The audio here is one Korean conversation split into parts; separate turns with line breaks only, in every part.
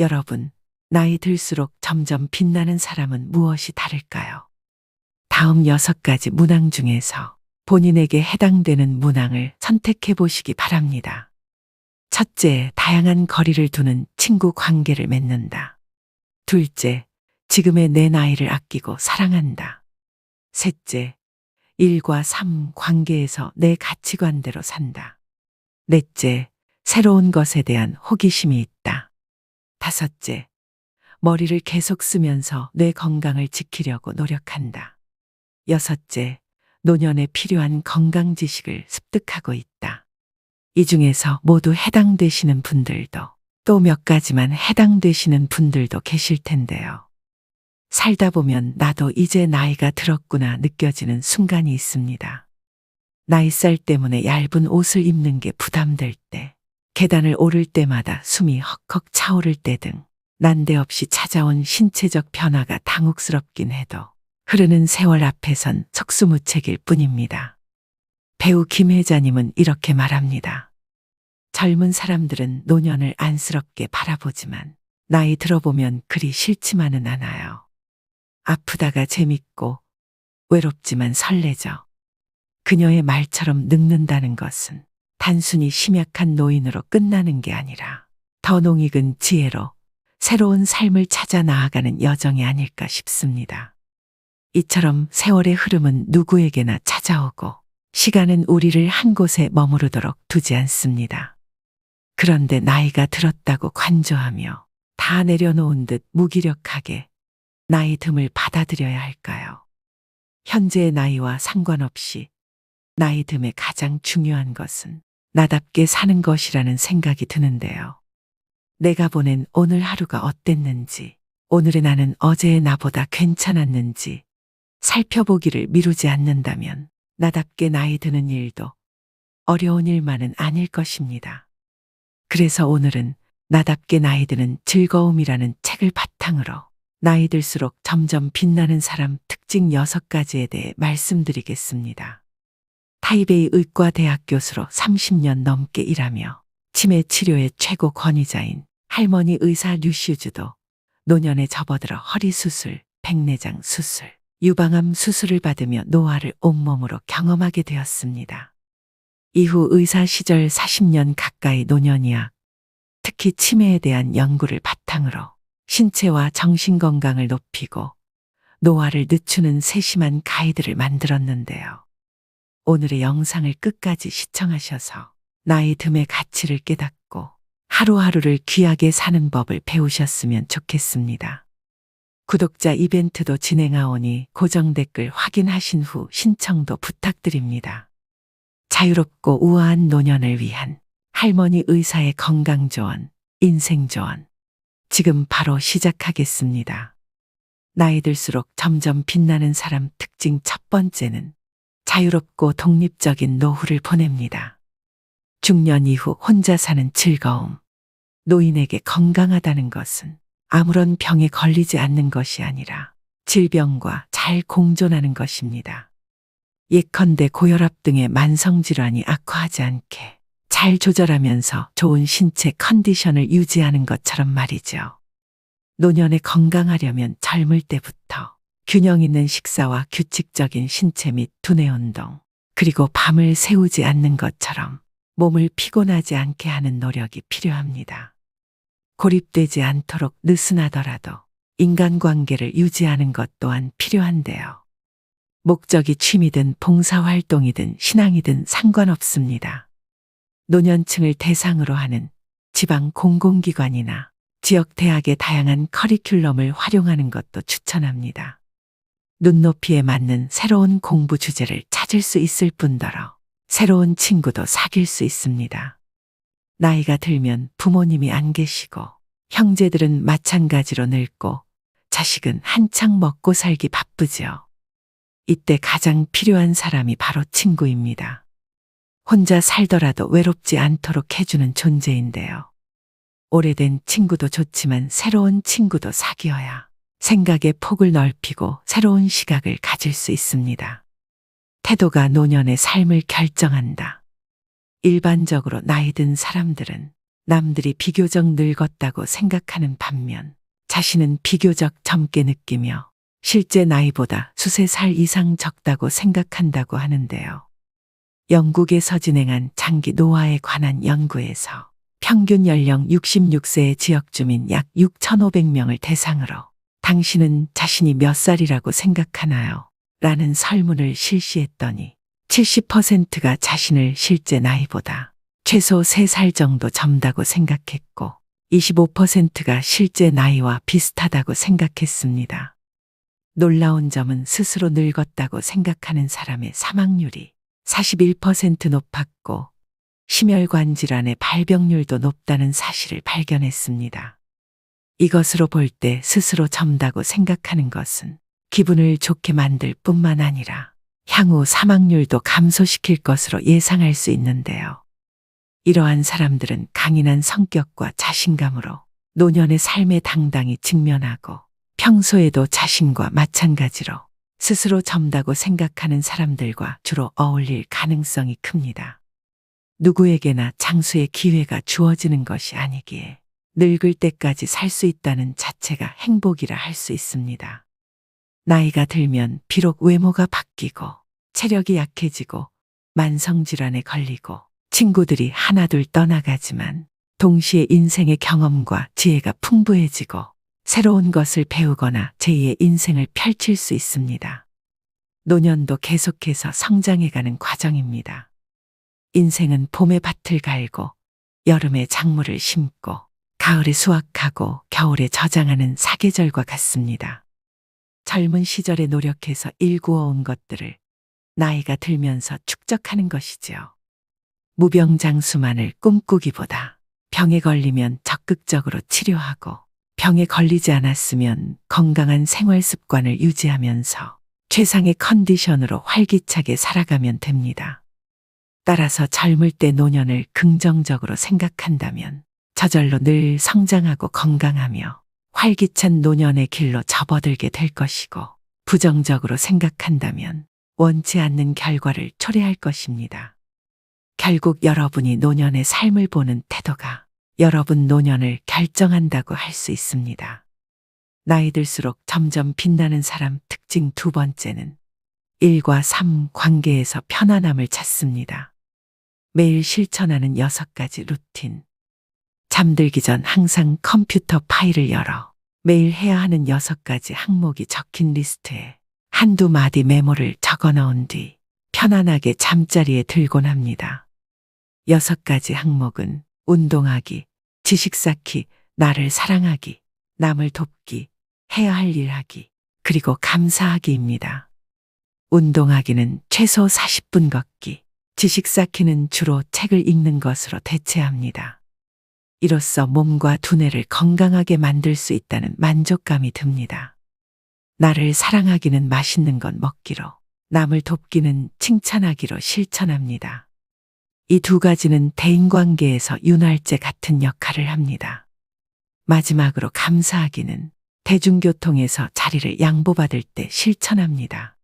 여러분, 나이 들수록 점점 빛나는 사람은 무엇이 다를까요? 다음 6가지 문항 중에서 본인에게 해당되는 문항을 선택해 보시기 바랍니다. 첫째, 다양한 거리를 두는 친구 관계를 맺는다. 둘째, 지금의 내 나이를 아끼고 사랑한다. 셋째, 일과 삶 관계에서 내 가치관대로 산다. 넷째, 새로운 것에 대한 호기심이 있다. 다섯째, 머리를 계속 쓰면서 뇌 건강을 지키려고 노력한다. 여섯째, 노년에 필요한 건강 지식을 습득하고 있다. 이 중에서 모두 해당되시는 분들도 또 몇 가지만 해당되시는 분들도 계실 텐데요. 살다 보면 나도 이제 나이가 들었구나 느껴지는 순간이 있습니다. 나이살 때문에 얇은 옷을 입는 게 부담될 때, 계단을 오를 때마다 숨이 헉헉 차오를 때 등 난데없이 찾아온 신체적 변화가 당혹스럽긴 해도 흐르는 세월 앞에선 속수무책일 뿐입니다. 배우 김혜자님은 이렇게 말합니다. 젊은 사람들은 노년을 안쓰럽게 바라보지만 나이 들어보면 그리 싫지만은 않아요. 아프다가 재밌고 외롭지만 설레죠. 그녀의 말처럼 늙는다는 것은 단순히 심약한 노인으로 끝나는 게 아니라 더 농익은 지혜로 새로운 삶을 찾아 나아가는 여정이 아닐까 싶습니다. 이처럼 세월의 흐름은 누구에게나 찾아오고 시간은 우리를 한 곳에 머무르도록 두지 않습니다. 그런데 나이가 들었다고 관조하며 다 내려놓은 듯 무기력하게 나이 듦을 받아들여야 할까요? 현재의 나이와 상관없이 나이 듦에 가장 중요한 것은 나답게 사는 것이라는 생각이 드는데요. 내가 보낸 오늘 하루가 어땠는지, 오늘의 나는 어제의 나보다 괜찮았는지 살펴보기를 미루지 않는다면 나답게 나이 드는 일도 어려운 일만은 아닐 것입니다. 그래서 오늘은 나답게 나이 드는 즐거움이라는 책을 바탕으로 나이 들수록 점점 빛나는 사람 특징 6가지에 대해 말씀드리겠습니다. 타이베이 의과대학 교수로 30년 넘게 일하며 치매 치료의 최고 권위자인 할머니 의사 류시우즈도 노년에 접어들어 허리 수술, 백내장 수술, 유방암 수술을 받으며 노화를 온몸으로 경험하게 되었습니다. 이후 의사 시절 40년 가까이 노년의학, 특히 치매에 대한 연구를 바탕으로 신체와 정신 건강을 높이고 노화를 늦추는 세심한 가이드를 만들었는데요. 오늘의 영상을 끝까지 시청하셔서 나이 듦의 가치를 깨닫고 하루하루를 귀하게 사는 법을 배우셨으면 좋겠습니다. 구독자 이벤트도 진행하오니 고정 댓글 확인하신 후 신청도 부탁드립니다. 자유롭고 우아한 노년을 위한 할머니 의사의 건강 조언, 인생 조언. 지금 바로 시작하겠습니다. 나이 들수록 점점 빛나는 사람 특징 첫 번째는 자유롭고 독립적인 노후를 보냅니다. 중년 이후 혼자 사는 즐거움. 노인에게 건강하다는 것은 아무런 병에 걸리지 않는 것이 아니라 질병과 잘 공존하는 것입니다. 예컨대 고혈압 등의 만성질환이 악화하지 않게 잘 조절하면서 좋은 신체 컨디션을 유지하는 것처럼 말이죠. 노년에 건강하려면 젊을 때부터 균형 있는 식사와 규칙적인 신체 및 두뇌 운동, 그리고 밤을 새우지 않는 것처럼 몸을 피곤하지 않게 하는 노력이 필요합니다. 고립되지 않도록 느슨하더라도 인간관계를 유지하는 것 또한 필요한데요. 목적이 취미든 봉사활동이든 신앙이든 상관없습니다. 노년층을 대상으로 하는 지방 공공기관이나 지역 대학의 다양한 커리큘럼을 활용하는 것도 추천합니다. 눈높이에 맞는 새로운 공부 주제를 찾을 수 있을 뿐더러 새로운 친구도 사귈 수 있습니다. 나이가 들면 부모님이 안 계시고 형제들은 마찬가지로 늙고 자식은 한창 먹고 살기 바쁘지요. 이때 가장 필요한 사람이 바로 친구입니다. 혼자 살더라도 외롭지 않도록 해주는 존재인데요. 오래된 친구도 좋지만 새로운 친구도 사귀어야 생각의 폭을 넓히고 새로운 시각을 가질 수 있습니다. 태도가 노년의 삶을 결정한다. 일반적으로 나이 든 사람들은 남들이 비교적 늙었다고 생각하는 반면 자신은 비교적 젊게 느끼며 실제 나이보다 수세 살 이상 적다고 생각한다고 하는데요. 영국에서 진행한 장기 노화에 관한 연구에서 평균 연령 66세의 지역 주민 약 6,500명을 대상으로 당신은 자신이 몇 살이라고 생각하나요? 라는 설문을 실시했더니 70%가 자신을 실제 나이보다 최소 3살 정도 젊다고 생각했고 25%가 실제 나이와 비슷하다고 생각했습니다. 놀라운 점은 스스로 늙었다고 생각하는 사람의 사망률이 41% 높았고 심혈관 질환의 발병률도 높다는 사실을 발견했습니다. 이것으로 볼 때 스스로 젊다고 생각하는 것은 기분을 좋게 만들 뿐만 아니라 향후 사망률도 감소시킬 것으로 예상할 수 있는데요. 이러한 사람들은 강인한 성격과 자신감으로 노년의 삶에 당당히 직면하고 평소에도 자신과 마찬가지로 스스로 젊다고 생각하는 사람들과 주로 어울릴 가능성이 큽니다. 누구에게나 장수의 기회가 주어지는 것이 아니기에 늙을 때까지 살 수 있다는 자체가 행복이라 할 수 있습니다. 나이가 들면 비록 외모가 바뀌고 체력이 약해지고 만성질환에 걸리고 친구들이 하나둘 떠나가지만 동시에 인생의 경험과 지혜가 풍부해지고 새로운 것을 배우거나 제2의 인생을 펼칠 수 있습니다. 노년도 계속해서 성장해가는 과정입니다. 인생은 봄에 밭을 갈고 여름에 작물을 심고 가을에 수확하고 겨울에 저장하는 사계절과 같습니다. 젊은 시절에 노력해서 일구어온 것들을 나이가 들면서 축적하는 것이지요. 무병장수만을 꿈꾸기보다 병에 걸리면 적극적으로 치료하고 병에 걸리지 않았으면 건강한 생활 습관을 유지하면서 최상의 컨디션으로 활기차게 살아가면 됩니다. 따라서 젊을 때 노년을 긍정적으로 생각한다면 저절로 늘 성장하고 건강하며 활기찬 노년의 길로 접어들게 될 것이고 부정적으로 생각한다면 원치 않는 결과를 초래할 것입니다. 결국 여러분이 노년의 삶을 보는 태도가 여러분 노년을 결정한다고 할 수 있습니다. 나이 들수록 점점 빛나는 사람 특징 두 번째는 일과 삶 관계에서 편안함을 찾습니다. 매일 실천하는 6가지 루틴. 잠들기 전 항상 컴퓨터 파일을 열어 매일 해야 하는 6가지 항목이 적힌 리스트에 한두 마디 메모를 적어 넣은 뒤 편안하게 잠자리에 들곤 합니다. 6가지 항목은 운동하기, 지식 쌓기, 나를 사랑하기, 남을 돕기, 해야 할 일 하기, 그리고 감사하기입니다. 운동하기는 최소 40분 걷기, 지식 쌓기는 주로 책을 읽는 것으로 대체합니다. 이로써 몸과 두뇌를 건강하게 만들 수 있다는 만족감이 듭니다. 나를 사랑하기는 맛있는 것 먹기로, 남을 돕기는 칭찬하기로 실천합니다. 이 2가지는 대인관계에서 윤활제 같은 역할을 합니다. 마지막으로 감사하기는 대중교통에서 자리를 양보받을 때 실천합니다.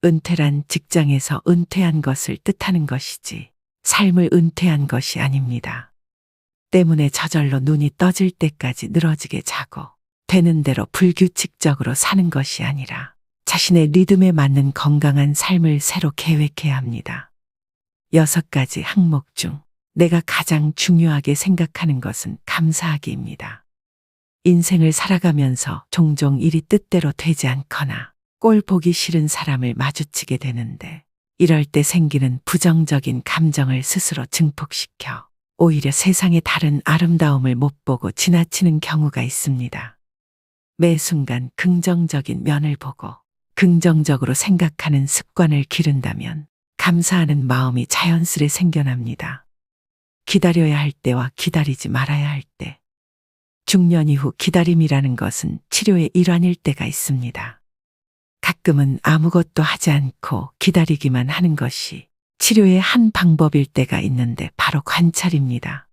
은퇴란 직장에서 은퇴한 것을 뜻하는 것이지 삶을 은퇴한 것이 아닙니다. 때문에 저절로 눈이 떠질 때까지 늘어지게 자고 되는 대로 불규칙적으로 사는 것이 아니라 자신의 리듬에 맞는 건강한 삶을 새로 계획해야 합니다. 6가지 항목 중 내가 가장 중요하게 생각하는 것은 감사하기입니다. 인생을 살아가면서 종종 일이 뜻대로 되지 않거나 꼴 보기 싫은 사람을 마주치게 되는데 이럴 때 생기는 부정적인 감정을 스스로 증폭시켜 오히려 세상의 다른 아름다움을 못 보고 지나치는 경우가 있습니다. 매 순간 긍정적인 면을 보고 긍정적으로 생각하는 습관을 기른다면 감사하는 마음이 자연스레 생겨납니다. 기다려야 할 때와 기다리지 말아야 할 때. 중년 이후 기다림이라는 것은 치료의 일환일 때가 있습니다. 가끔은 아무것도 하지 않고 기다리기만 하는 것이 치료의 한 방법일 때가 있는데 바로 관찰입니다.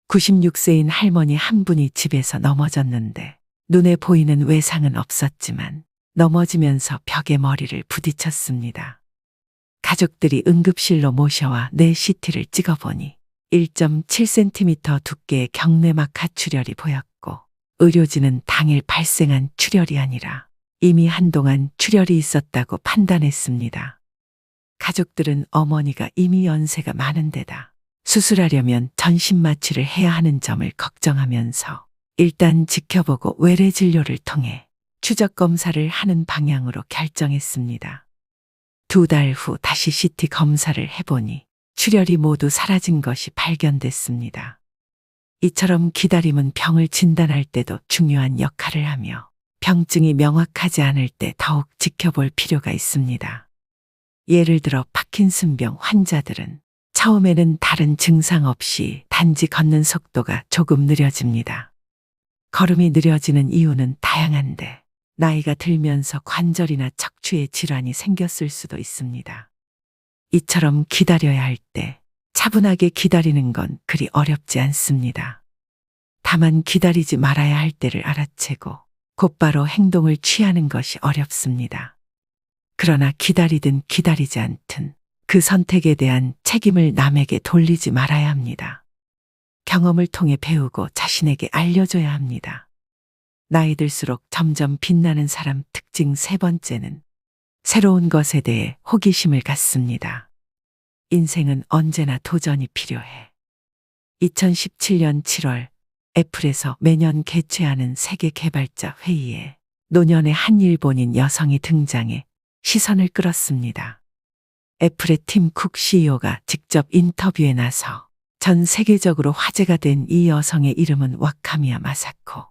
96세인 할머니 한 분이 집에서 넘어졌는데 눈에 보이는 외상은 없었지만 넘어지면서 벽에 머리를 부딪혔습니다. 가족들이 응급실로 모셔와 뇌 CT를 찍어보니 1.7cm 두께의 경내막 가출혈이 보였고 의료진은 당일 발생한 출혈이 아니라 이미 한동안 출혈이 있었다고 판단했습니다. 가족들은 어머니가 이미 연세가 많은 데다 수술하려면 전신 마취를 해야 하는 점을 걱정하면서 일단 지켜보고 외래 진료를 통해 추적 검사를 하는 방향으로 결정했습니다. 2달 후 다시 CT 검사를 해보니 출혈이 모두 사라진 것이 발견됐습니다. 이처럼 기다림은 병을 진단할 때도 중요한 역할을 하며 병증이 명확하지 않을 때 더욱 지켜볼 필요가 있습니다. 예를 들어 파킨슨병 환자들은 처음에는 다른 증상 없이 단지 걷는 속도가 조금 느려집니다. 걸음이 느려지는 이유는 다양한데 나이가 들면서 관절이나 척추에 질환이 생겼을 수도 있습니다. 이처럼 기다려야 할 때 차분하게 기다리는 건 그리 어렵지 않습니다. 다만 기다리지 말아야 할 때를 알아채고 곧바로 행동을 취하는 것이 어렵습니다. 그러나 기다리든 기다리지 않든 그 선택에 대한 책임을 남에게 돌리지 말아야 합니다. 경험을 통해 배우고 자신에게 알려줘야 합니다. 나이 들수록 점점 빛나는 사람 특징 3번째는 새로운 것에 대해 호기심을 갖습니다. 인생은 언제나 도전이 필요해. 2017년 7월 애플에서 매년 개최하는 세계 개발자 회의에 노년의 한 일본인 여성이 등장해 시선을 끌었습니다. 애플의 팀 쿡 CEO가 직접 인터뷰에 나서 전 세계적으로 화제가 된 이 여성의 이름은 와카미야 마사코.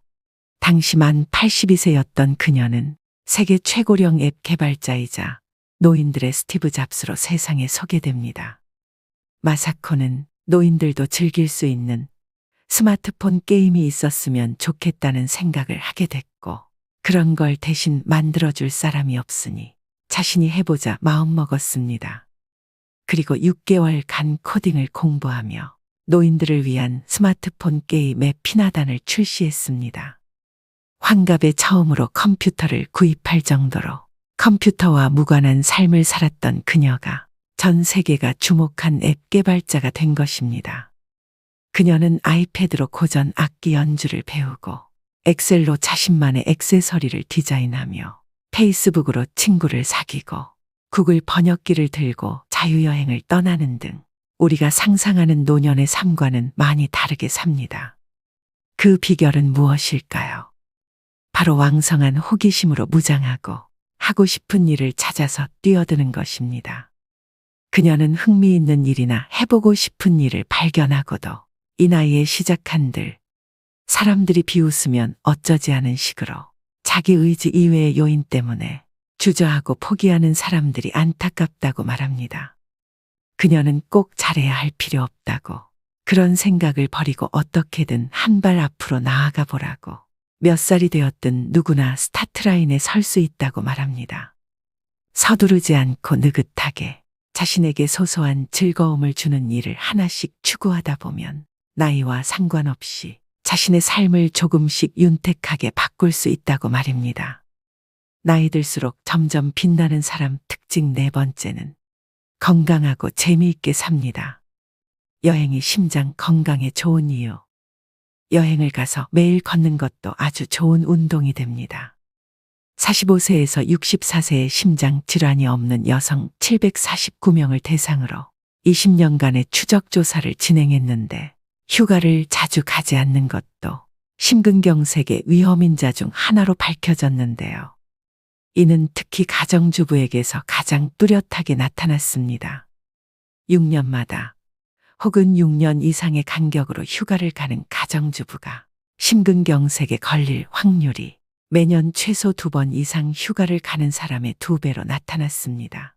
당시 만 82세였던 그녀는 세계 최고령 앱 개발자이자 노인들의 스티브 잡스로 세상에 소개됩니다. 마사코는 노인들도 즐길 수 있는 스마트폰 게임이 있었으면 좋겠다는 생각을 하게 됐고 그런 걸 대신 만들어줄 사람이 없으니 자신이 해보자 마음먹었습니다. 그리고 6개월간 코딩을 공부하며 노인들을 위한 스마트폰 게임 앱 피나단을 출시했습니다. 환갑에 처음으로 컴퓨터를 구입할 정도로 컴퓨터와 무관한 삶을 살았던 그녀가 전 세계가 주목한 앱 개발자가 된 것입니다. 그녀는 아이패드로 고전 악기 연주를 배우고 엑셀로 자신만의 액세서리를 디자인하며 페이스북으로 친구를 사귀고 구글 번역기를 들고 자유여행을 떠나는 등 우리가 상상하는 노년의 삶과는 많이 다르게 삽니다. 그 비결은 무엇일까요? 바로 왕성한 호기심으로 무장하고 하고 싶은 일을 찾아서 뛰어드는 것입니다. 그녀는 흥미있는 일이나 해보고 싶은 일을 발견하고도 이 나이에 시작한들 사람들이 비웃으면 어쩌지 하는 식으로 자기 의지 이외의 요인 때문에 주저하고 포기하는 사람들이 안타깝다고 말합니다. 그녀는 꼭 잘해야 할 필요 없다고 그런 생각을 버리고 어떻게든 한 발 앞으로 나아가 보라고 몇 살이 되었든 누구나 스타트라인에 설 수 있다고 말합니다. 서두르지 않고 느긋하게 자신에게 소소한 즐거움을 주는 일을 하나씩 추구하다 보면 나이와 상관없이 자신의 삶을 조금씩 윤택하게 바꿀 수 있다고 말입니다. 나이 들수록 점점 빛나는 사람 특징 4번째는 건강하고 재미있게 삽니다. 여행이 심장 건강에 좋은 이유. 여행을 가서 매일 걷는 것도 아주 좋은 운동이 됩니다. 45세에서 64세의 심장 질환이 없는 여성 749명을 대상으로 20년간의 추적 조사를 진행했는데 휴가를 자주 가지 않는 것도 심근경색의 위험인자 중 하나로 밝혀졌는데요. 이는 특히 가정주부에게서 가장 뚜렷하게 나타났습니다. 6년마다 혹은 6년 이상의 간격으로 휴가를 가는 가정주부가 심근경색에 걸릴 확률이 매년 최소 2번 이상 휴가를 가는 사람의 2배로 나타났습니다.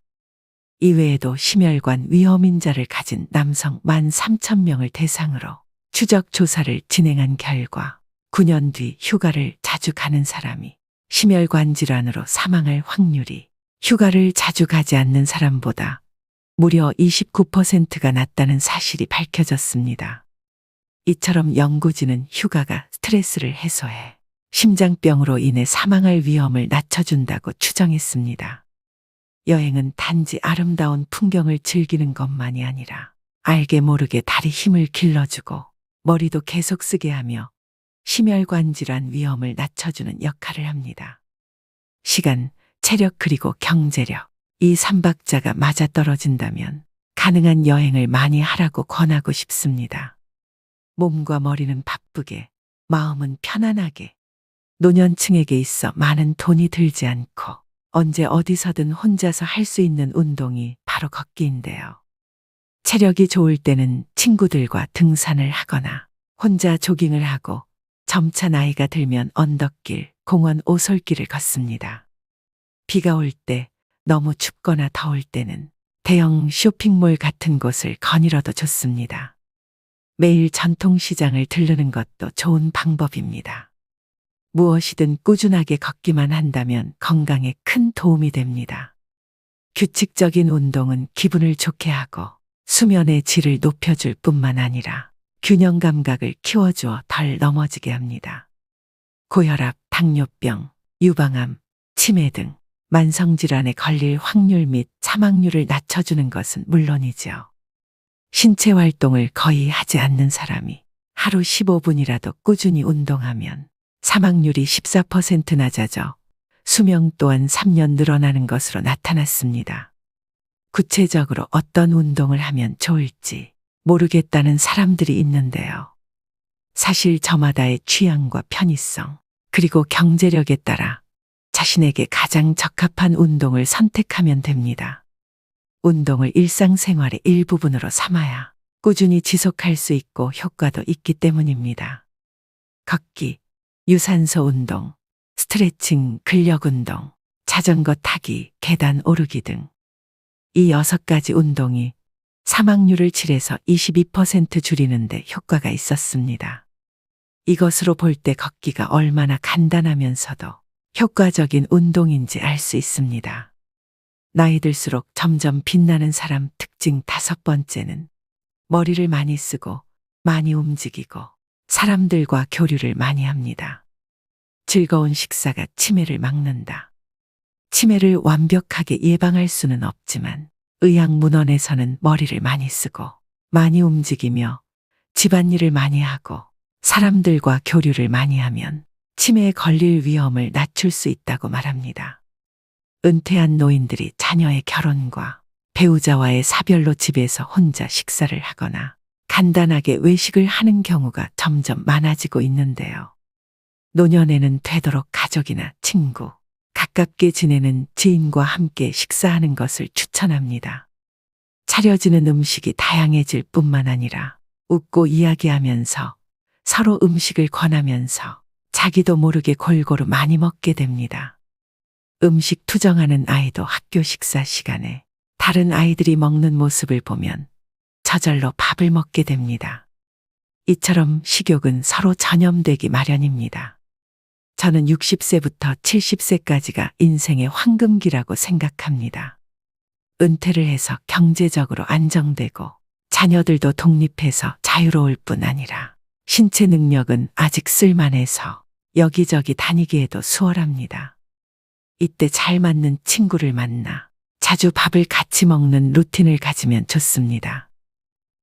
이외에도 심혈관 위험인자를 가진 남성 13,000명을 대상으로 추적 조사를 진행한 결과 9년 뒤 휴가를 자주 가는 사람이 심혈관 질환으로 사망할 확률이 휴가를 자주 가지 않는 사람보다 무려 29%가 낮다는 사실이 밝혀졌습니다. 이처럼 연구진은 휴가가 스트레스를 해소해 심장병으로 인해 사망할 위험을 낮춰준다고 추정했습니다. 여행은 단지 아름다운 풍경을 즐기는 것만이 아니라 알게 모르게 다리 힘을 길러주고 머리도 계속 쓰게 하며 심혈관 질환 위험을 낮춰주는 역할을 합니다. 시간, 체력 그리고 경제력. 이 삼박자가 맞아떨어진다면 가능한 여행을 많이 하라고 권하고 싶습니다. 몸과 머리는 바쁘게, 마음은 편안하게. 노년층에게 있어 많은 돈이 들지 않고 언제 어디서든 혼자서 할 수 있는 운동이 바로 걷기인데요. 체력이 좋을 때는 친구들과 등산을 하거나 혼자 조깅을 하고 점차 나이가 들면 언덕길, 공원 오솔길을 걷습니다. 비가 올 때, 너무 춥거나 더울 때는 대형 쇼핑몰 같은 곳을 거닐어도 좋습니다. 매일 전통시장을 들르는 것도 좋은 방법입니다. 무엇이든 꾸준하게 걷기만 한다면 건강에 큰 도움이 됩니다. 규칙적인 운동은 기분을 좋게 하고 수면의 질을 높여줄 뿐만 아니라 균형 감각을 키워주어 덜 넘어지게 합니다. 고혈압, 당뇨병, 유방암, 치매 등 만성질환에 걸릴 확률 및 사망률을 낮춰주는 것은 물론이죠. 신체 활동을 거의 하지 않는 사람이 하루 15분이라도 꾸준히 운동하면 사망률이 14% 낮아져 수명 또한 3년 늘어나는 것으로 나타났습니다. 구체적으로 어떤 운동을 하면 좋을지 모르겠다는 사람들이 있는데요. 사실 저마다의 취향과 편의성, 그리고 경제력에 따라 자신에게 가장 적합한 운동을 선택하면 됩니다. 운동을 일상생활의 일부분으로 삼아야 꾸준히 지속할 수 있고 효과도 있기 때문입니다. 걷기, 유산소 운동, 스트레칭, 근력 운동, 자전거 타기, 계단 오르기 등 이 6가지 운동이 사망률을 7에서 22% 줄이는데 효과가 있었습니다. 이것으로 볼 때 걷기가 얼마나 간단하면서도 효과적인 운동인지 알 수 있습니다. 나이 들수록 점점 빛나는 사람 특징 5번째는 머리를 많이 쓰고 많이 움직이고 사람들과 교류를 많이 합니다. 즐거운 식사가 치매를 막는다. 치매를 완벽하게 예방할 수는 없지만 의학문헌에서는 머리를 많이 쓰고 많이 움직이며 집안일을 많이 하고 사람들과 교류를 많이 하면 치매에 걸릴 위험을 낮출 수 있다고 말합니다. 은퇴한 노인들이 자녀의 결혼과 배우자와의 사별로 집에서 혼자 식사를 하거나 간단하게 외식을 하는 경우가 점점 많아지고 있는데요. 노년에는 되도록 가족이나 친구, 가깝게 지내는 지인과 함께 식사하는 것을 추천합니다. 차려지는 음식이 다양해질 뿐만 아니라 웃고 이야기하면서 서로 음식을 권하면서 자기도 모르게 골고루 많이 먹게 됩니다. 음식 투정하는 아이도 학교 식사 시간에 다른 아이들이 먹는 모습을 보면 저절로 밥을 먹게 됩니다. 이처럼 식욕은 서로 전염되기 마련입니다. 저는 60세부터 70세까지가 인생의 황금기라고 생각합니다. 은퇴를 해서 경제적으로 안정되고 자녀들도 독립해서 자유로울 뿐 아니라 신체 능력은 아직 쓸만해서 여기저기 다니기에도 수월합니다. 이때 잘 맞는 친구를 만나 자주 밥을 같이 먹는 루틴을 가지면 좋습니다.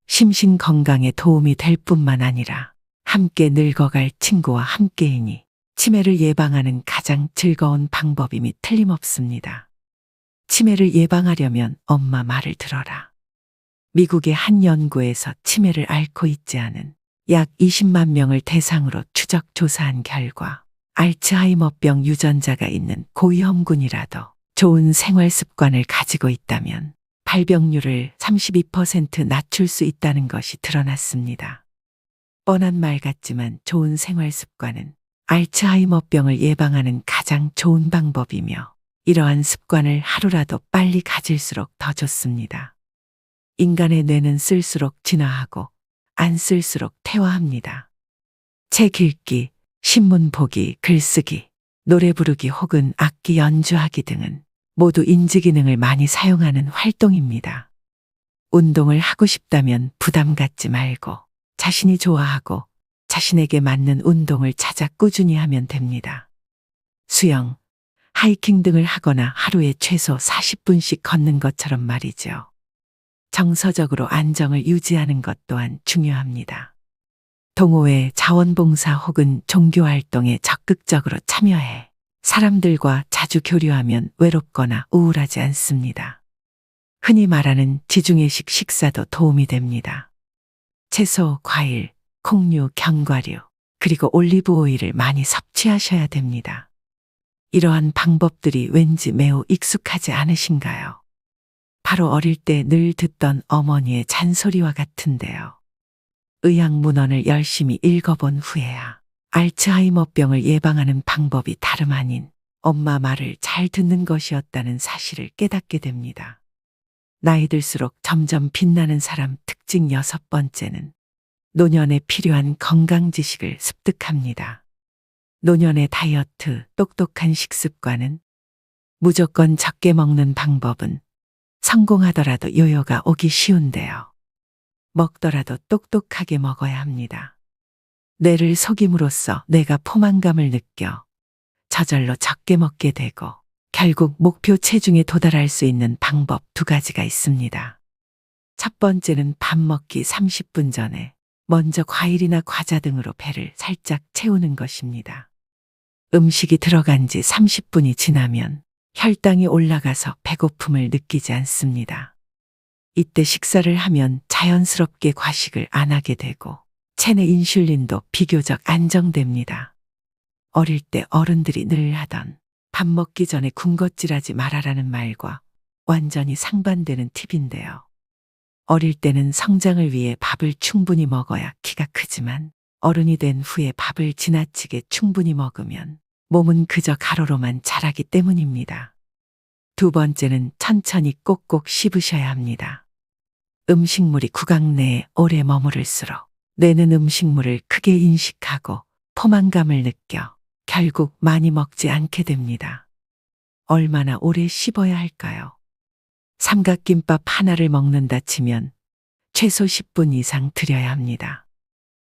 심신 건강에 도움이 될 뿐만 아니라 함께 늙어갈 친구와 함께이니 치매를 예방하는 가장 즐거운 방법임이 틀림없습니다. 치매를 예방하려면 엄마 말을 들어라. 미국의 한 연구에서 치매를 앓고 있지 않은 약 20만 명을 대상으로 추적 조사한 결과 알츠하이머병 유전자가 있는 고위험군이라도 좋은 생활 습관을 가지고 있다면 발병률을 32% 낮출 수 있다는 것이 드러났습니다. 뻔한 말 같지만 좋은 생활 습관은 알츠하이머병을 예방하는 가장 좋은 방법이며 이러한 습관을 하루라도 빨리 가질수록 더 좋습니다. 인간의 뇌는 쓸수록 진화하고 안 쓸수록 퇴화합니다. 책 읽기, 신문 보기, 글쓰기, 노래 부르기 혹은 악기 연주하기 등은 모두 인지 기능을 많이 사용하는 활동입니다. 운동을 하고 싶다면 부담 갖지 말고 자신이 좋아하고 자신에게 맞는 운동을 찾아 꾸준히 하면 됩니다. 수영, 하이킹 등을 하거나 하루에 최소 40분씩 걷는 것처럼 말이죠. 정서적으로 안정을 유지하는 것 또한 중요합니다. 동호회, 자원봉사 혹은 종교활동에 적극적으로 참여해 사람들과 자주 교류하면 외롭거나 우울하지 않습니다. 흔히 말하는 지중해식 식사도 도움이 됩니다. 채소, 과일, 콩류, 견과류, 그리고 올리브 오일을 많이 섭취하셔야 됩니다. 이러한 방법들이 왠지 매우 익숙하지 않으신가요? 바로 어릴 때 늘 듣던 어머니의 잔소리와 같은데요. 의학문헌을 열심히 읽어본 후에야 알츠하이머병을 예방하는 방법이 다름 아닌 엄마 말을 잘 듣는 것이었다는 사실을 깨닫게 됩니다. 나이 들수록 점점 빛나는 사람 특징 6번째는 노년에 필요한 건강 지식을 습득합니다. 노년의 다이어트, 똑똑한 식습관은 무조건 적게 먹는 방법은 성공하더라도 요요가 오기 쉬운데요. 먹더라도 똑똑하게 먹어야 합니다. 뇌를 속임으로써 뇌가 포만감을 느껴 저절로 적게 먹게 되고 결국 목표 체중에 도달할 수 있는 방법 2가지가 있습니다. 첫 번째는 밥 먹기 30분 전에 먼저 과일이나 과자 등으로 배를 살짝 채우는 것입니다. 음식이 들어간 지 30분이 지나면 혈당이 올라가서 배고픔을 느끼지 않습니다. 이때 식사를 하면 자연스럽게 과식을 안 하게 되고 체내 인슐린도 비교적 안정됩니다. 어릴 때 어른들이 늘 하던 밥 먹기 전에 군것질하지 말아라는 말과 완전히 상반되는 팁인데요. 어릴 때는 성장을 위해 밥을 충분히 먹어야 키가 크지만 어른이 된 후에 밥을 지나치게 충분히 먹으면 몸은 그저 가로로만 자라기 때문입니다. 2번째는 천천히 꼭꼭 씹으셔야 합니다. 음식물이 구강 내에 오래 머무를수록 뇌는 음식물을 크게 인식하고 포만감을 느껴 결국 많이 먹지 않게 됩니다. 얼마나 오래 씹어야 할까요? 삼각김밥 하나를 먹는다 치면 최소 10분 이상 들여야 합니다.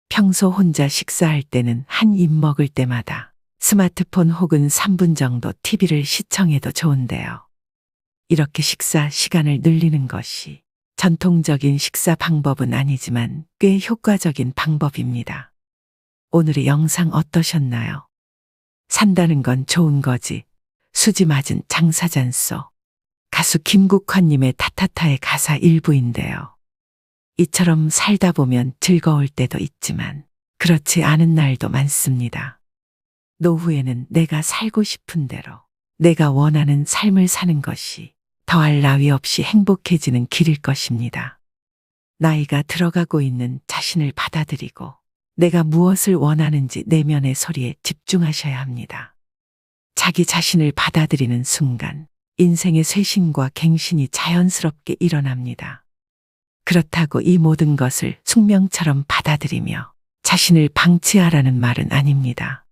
평소 혼자 식사할 때는 한 입 먹을 때마다 스마트폰 혹은 3분 정도 TV를 시청해도 좋은데요. 이렇게 식사 시간을 늘리는 것이 전통적인 식사 방법은 아니지만 꽤 효과적인 방법입니다. 오늘의 영상 어떠셨나요? 산다는 건 좋은 거지. 수지 맞은 장사잔소. 가수 김국환님의 타타타의 가사 일부인데요. 이처럼 살다 보면 즐거울 때도 있지만 그렇지 않은 날도 많습니다. 노후에는 내가 살고 싶은 대로 내가 원하는 삶을 사는 것이 더할 나위 없이 행복해지는 길일 것입니다. 나이가 들어가고 있는 자신을 받아들이고 내가 무엇을 원하는지 내면의 소리에 집중하셔야 합니다. 자기 자신을 받아들이는 순간 인생의 쇄신과 갱신이 자연스럽게 일어납니다. 그렇다고 이 모든 것을 숙명처럼 받아들이며 자신을 방치하라는 말은 아닙니다.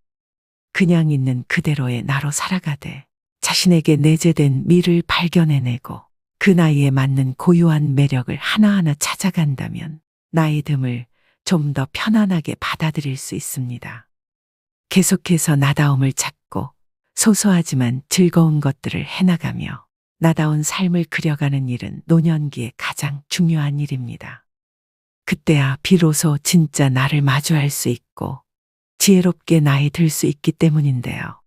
그냥 있는 그대로의 나로 살아가되 자신에게 내재된 미를 발견해내고 그 나이에 맞는 고유한 매력을 하나하나 찾아간다면 나이 듦을 좀 더 편안하게 받아들일 수 있습니다. 계속해서 나다움을 찾고 소소하지만 즐거운 것들을 해나가며 나다운 삶을 그려가는 일은 노년기에 가장 중요한 일입니다. 그때야 비로소 진짜 나를 마주할 수 있고 지혜롭게 나이 들 수 있기 때문인데요.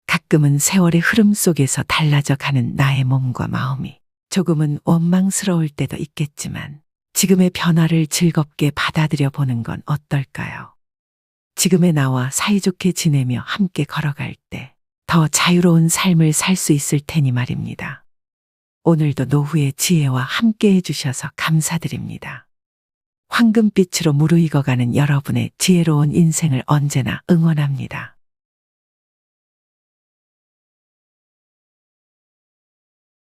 가끔은 세월의 흐름 속에서 달라져 가는 나의 몸과 마음이 조금은 원망스러울 때도 있겠지만 지금의 변화를 즐겁게 받아들여 보는 건 어떨까요? 지금의 나와 사이좋게 지내며 함께 걸어갈 때 더 자유로운 삶을 살 수 있을 테니 말입니다. 오늘도 노후의 지혜와 함께 해주셔서 감사드립니다. 황금빛으로 무르익어가는 여러분의 지혜로운 인생을 언제나 응원합니다.